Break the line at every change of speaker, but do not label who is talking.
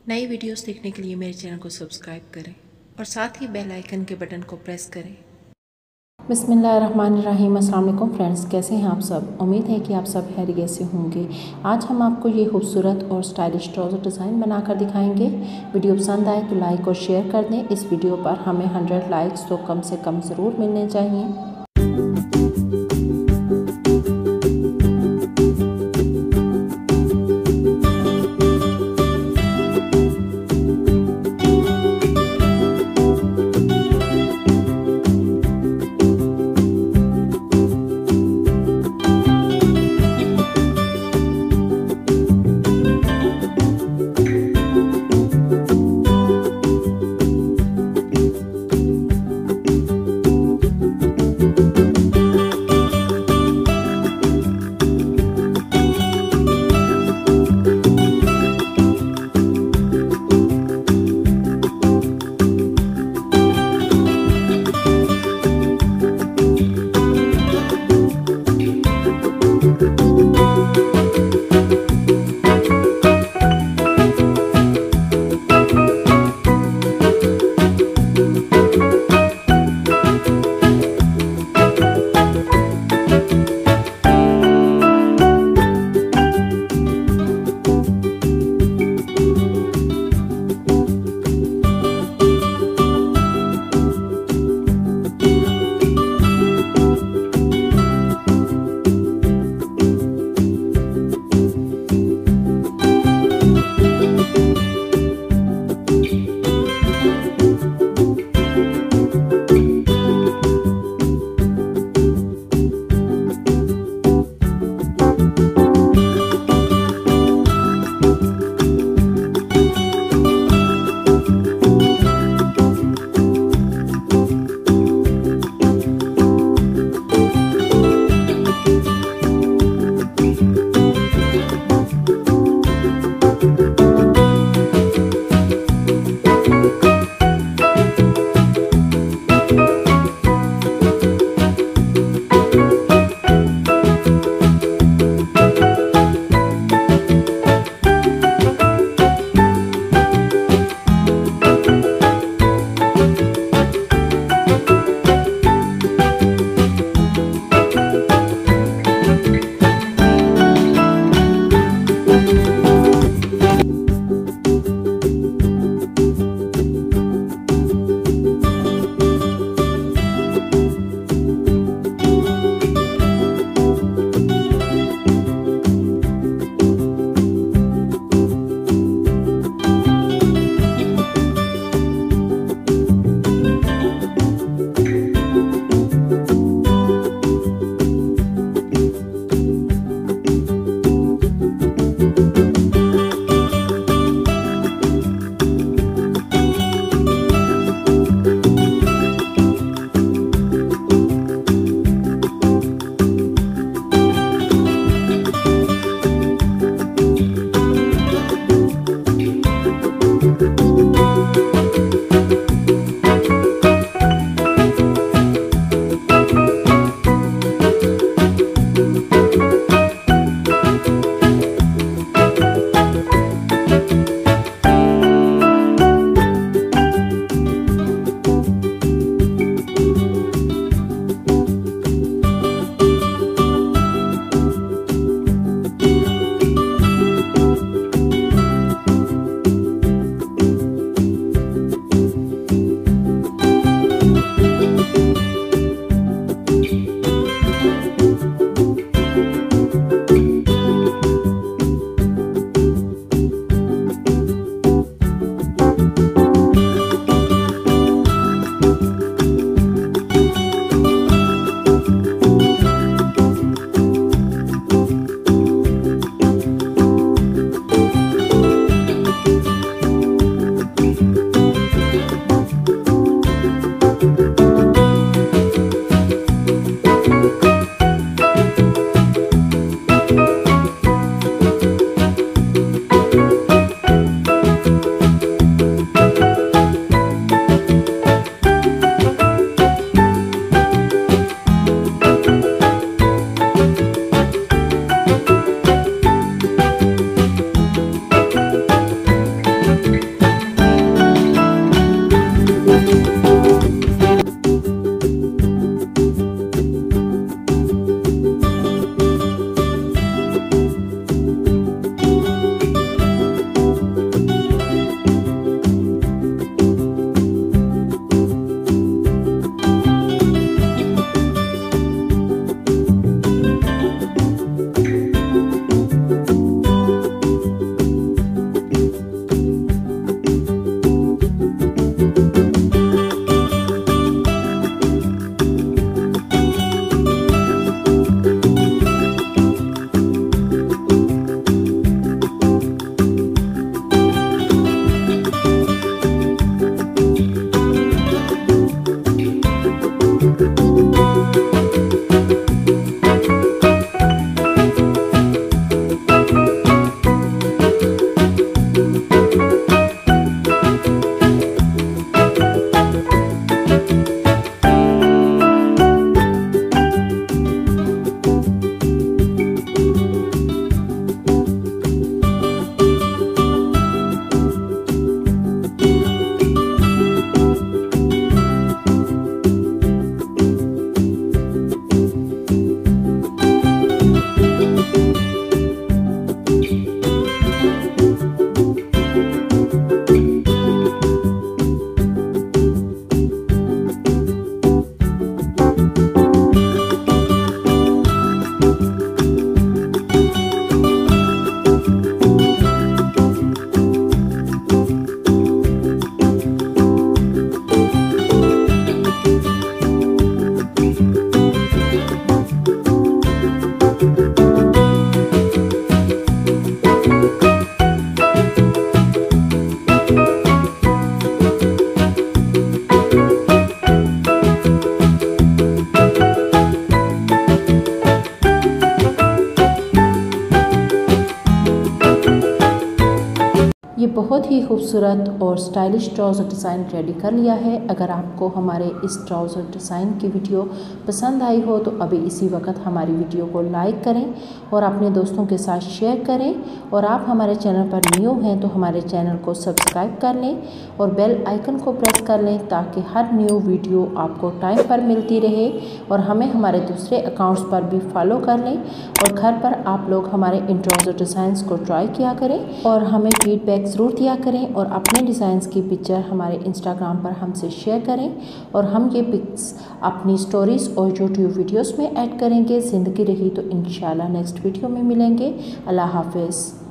नई वीडियोस देखने के लिए मेरे चैनल को सब्सक्राइब करें और साथ ही बेल आइकन के बटन को प्रेस करें।
बिस्मिल्लाहिर्रहमानिर्रहीम। अस्सलाम वालेकुम फ्रेंड्स, कैसे हैं आप सब। उम्मीद है कि आप सब खैरियत से होंगे। आज हम आपको ये खूबसूरत और स्टाइलिश ट्राउज़र डिज़ाइन बनाकर दिखाएंगे। वीडियो पसंद आए तो लाइक और शेयर कर दें। इस वीडियो पर हमें 100 लाइक्स तो कम से कम ज़रूर मिलने चाहिए। बहुत ही खूबसूरत और स्टाइलिश ट्राउज़र डिज़ाइन रेडी कर लिया है। अगर आपको हमारे इस ट्राउज़र डिज़ाइन की वीडियो पसंद आई हो तो अभी इसी वक्त हमारी वीडियो को लाइक करें और अपने दोस्तों के साथ शेयर करें। और आप हमारे चैनल पर न्यू हैं तो हमारे चैनल को सब्सक्राइब कर लें और बेल आइकन को प्रेस कर लें ताकि हर न्यू वीडियो आपको टाइम पर मिलती रहे। और हमें हमारे दूसरे अकाउंट्स पर भी फॉलो कर लें और घर पर आप लोग हमारे इन ट्राउज़र डिज़ाइंस को ट्राई किया करें और हमें फीडबैक ज़रूर दिया करें। और अपने डिज़ाइंस की पिक्चर हमारे इंस्टाग्राम पर हमसे शेयर करें और हम ये पिक्स अपनी स्टोरीज़ और यूट्यूब वीडियोस में ऐड करेंगे। ज़िंदगी रही तो इंशाल्लाह नेक्स्ट वीडियो में मिलेंगे। अल्लाह हाफ़िज़।